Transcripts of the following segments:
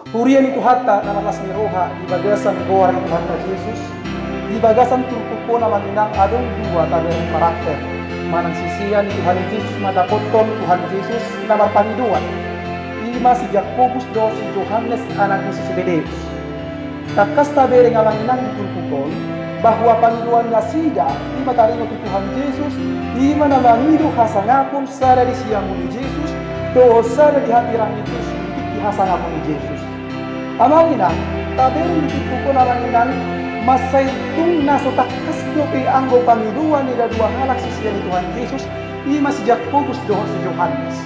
Hurian itu hatta nama lasmi roha di bagasan goar itu hatta Yesus di bagasan turkuko nama minang adong dua tabel karakter manang sisian Tuhan Yesus madapoton Tuhan Yesus nama paniduan ima si Jakobus do si Yohanes anak si Zebedeus takas tabel ngalang minang di turkuko bahwa paniduan sida di matarino Tuhan Yesus di mana nangidu hasangapun sada di siang Yesus dosa di hati rang Yesus di hasangapun Yesus. Amanginan, tabel ditipuko naranginan masay tung naso takas dopi anggo pamiluan nila dua halak sisiyan ni Tuhan Yesus i mas Jakobus doon si Yohanes.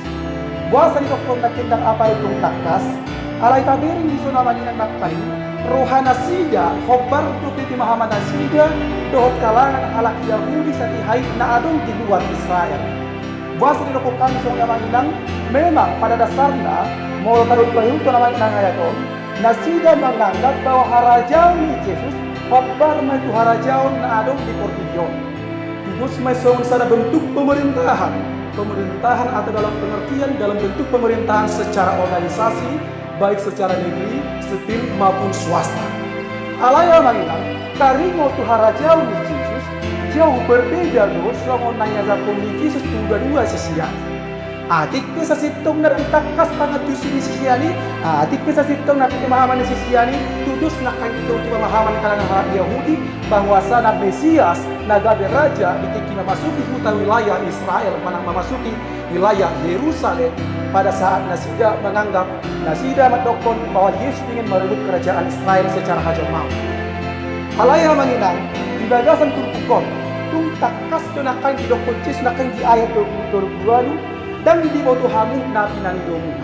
Buasa nito kung nakindang apay itong takas, alay taberin niso naranginan nakparin, rohana sida, hobar dopi timahaman na sida, doon kalangan halak Yahudi sa tihay na adong di luar Israel. Buasa nito kung kami so naranginan, memang pada dasarnya, mau tarot kayo ito naman nangayaton, na sida menganggap bahwa harajaon ni Yesus hobar maju harajaon na adong di Portugyon. Tigus may sana bentuk pemerintahan. Pemerintahan atau dalam pengertian dalam bentuk pemerintahan secara organisasi, baik secara negeri, sipil maupun swasta. Alaya manginang, karimo tu harajaon ni Yesus jauh berbeda dos sama nanya zakon ni Yesus dua sisian. Adik bisa sitong na takas tangat tusi ni sisiani, adik bisa sitong na pemahaman ni sisiani, tudus na kain itu pemahaman kalangan orang Yahudi bahwa sana Mesias nagabe raja ditiki memasuki hutan wilayah Israel, manang memasuki wilayah Yerusalem pada saat Nasida menganggap Nasida mendokon bahwa Yesus ingin merebut kerajaan Israel secara hajau maut. Halaya menginang di bagasan turkukon, tung takas tu na kain didokon Yesus na kain di ayat 22 dan di boto hamu nabi nani domuna.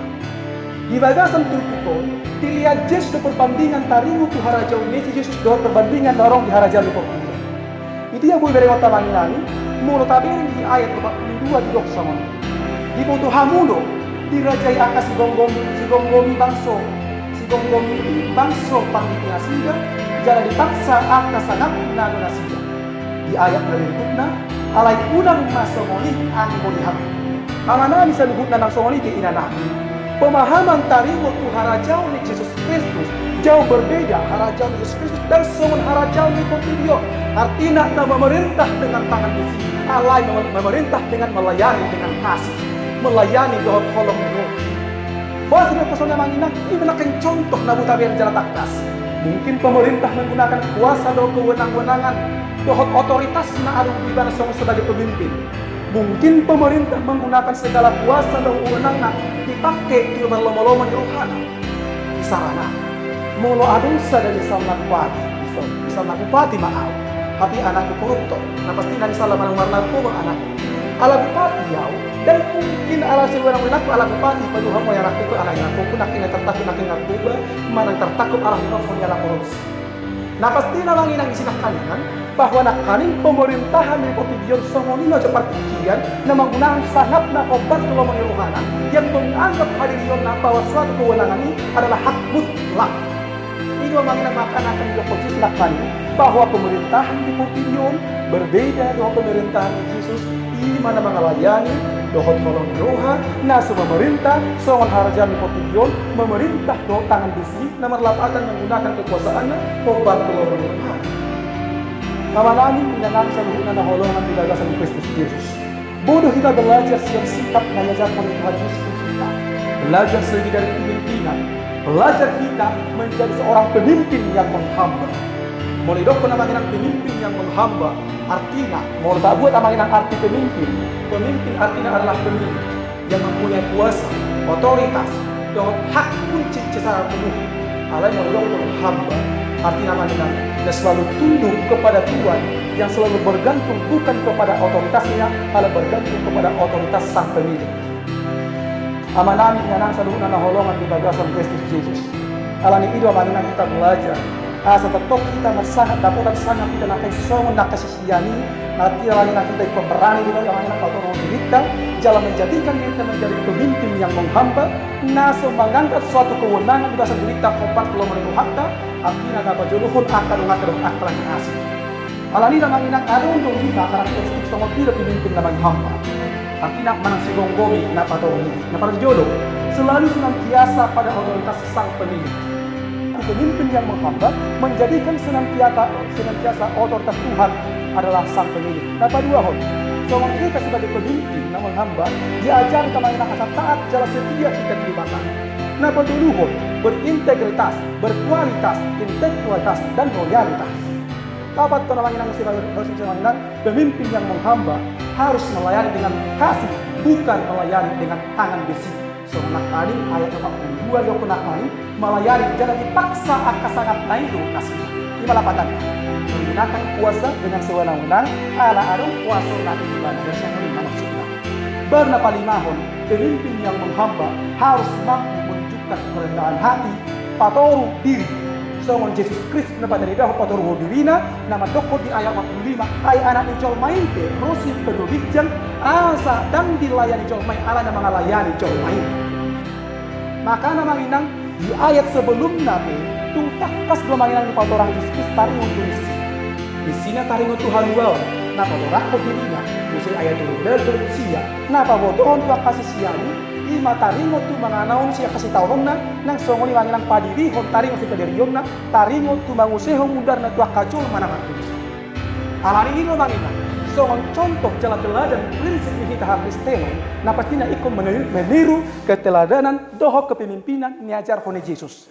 Di bagasan turkukon, dilihat Yesus do perbandingan tarimu tu harajau Yesus Yesus do perbandingan dorong di harajau di Portugyo. Itu ya boleh berewata manginani, mulu tabirin di ayat 42 di doksama. Di boto hamu do, dirajai akas si gonggomi bangso panggitnya sida, jangan dipaksa akas anak nano nasida. Di ayat berikutnya, alai unang masomoni anggo dihamu. Amanami sa lubut na ng songoliti inanah. Pemahaman tarimo tu harajau ni Yesus Kristus jauh berbeda harajau Yesus Kristus dan songon harajau ni Portugyo. Artinya na memerintah dengan tangan besi, alai memerintah dengan melayani dengan kasih, melayani dohot kolong roh. Bahwa sudah pesona manginang ini menakan contoh na butabir jalan takas. Mungkin pemerintah menggunakan kuasa do kewenang-wenangan dohot otoritas na adu di mana songon sebagai pemimpin. Mungkin pemerintah menggunakan segala kuasa dan wewenang dipakai di lomba-lomba di rohana. Di sarana, mulu adusa dan disal nakupati maaf. Tapi anakku koruptor, nah pasti nanti salah warna ko anak. Ala bupati yau, dan mungkin ala sewenang-wenang ala bupati paduha mo yang aku ala yang aku nakin tertakut nakin aku mana tertakut ala mo yang korupsi. Nah pasti nalang inang isinak kaningan bahwa nakaning pemerintahan di Portugyon songonino cepat ikian na menggunakan sangat na obat kelomong rohana yang menganggap hadirion na bahwa suatu kewenangan ini adalah hak mutlak. Ini mengingat makan akan dilakukan nakaning bahwa pemerintahan di Portugyon berbeda dengan pemerintahan Yesus di mana mengalayani dohot kolong roha na pemerintah songon harajan di Portugyon memerintah do tangan besi na merlapatan menggunakan kekuasaannya obat kelomong rohana. Kamanani pinanang sa luhunan na holongan di bagasan Kristus Yesus. Bodoh kita belajar siang sikap mengajarkan Tuhan Yesus kita. Belajar segi dari kepemimpinan. Belajar kita menjadi seorang pemimpin yang menghamba. Mulai dok namanya pemimpin yang menghamba. Artinya, mau tak buat namanya arti pemimpin. Pemimpin artinya adalah pemimpin yang mempunyai kuasa, otoritas, dan hak kunci secara penuh. Alai mulai dok menghamba. Artinya namanya dia selalu tunduk kepada Tuhan yang selalu bergantung bukan kepada otoritasnya, malah bergantung kepada otoritas sang pemilik. Amanami nyanang saluhunan na holongan di bagasan Kristus Yesus. Alani itu amanang kita belajar. Asa tetok kita sangat dapat sangat kita nakai songon nakasisiyani. Nanti alani kita pemerani di dalam amanang kautonom kita jalan menjadikan kita menjadi pemimpin yang menghamba, naso mengangkat suatu kewenangan di bahasa berita kompas belum menuhakta. Akhirnya dapat juluhun akadung akadang asik. Alani dengan inang adung dong kita karakteristik sama tidak pemimpin namanya hamba. Akhirnya manang si gonggomi na patong ini, na para jodoh. selalu senantiasa pada otoritas sang pemilik. Pemimpin yang menghamba menjadikan senantiasa otoritas Tuhan adalah sang pemilik. Napa dua hon? Seorang kita sebagai pemimpin yang menghamba diajar kami nak asal taat jalan setia kita di batang. Napa dulu hon? Berintegritas, berkualitas, intelektualitas dan loyalitas. Dapat kau namanya pemimpin yang menghamba harus melayani dengan kasih, bukan melayani dengan tangan besi. Seorang kali ayat 42 yang pernah kali melayani jangan dipaksa akan sangat naik kasih. Ini malapatan menggunakan kuasa dengan sewenang-wenang ala arung kuasa nanti ibadah bersama lima maksudnya. Bernapa limahon pemimpin yang menghamba harus mampu menunjukkan kerendahan hati, patoru diri. Seorang Yesus Kristus dapat dari dah patoru dirina nama dokor di ayat 45 ay anak nicol main ke rosi pedobijang asa dan dilayani col main ala nama ngalayani col main. Maka nama inang di ayat sebelum nabi tungtakas dua manginang di patorang Yesus Kristus taring untuk isi. Di sini taring untuk haluan. Napa borak ko dirina? Musim ayat itu berdosia. Napa bodohon tua kasih siani? Ima taringo tu manganaon siya kasih tawon na nang songoni manginang padiri hon taringo si kaderiyon na taringo tu mangusehong mudar na tua kacol manangan tulis. Alari ino manginang songon contoh jalan teladan prinsip kita Kristeno na patina ikon meniru keteladanan doho kepemimpinan niajar hone Yesus.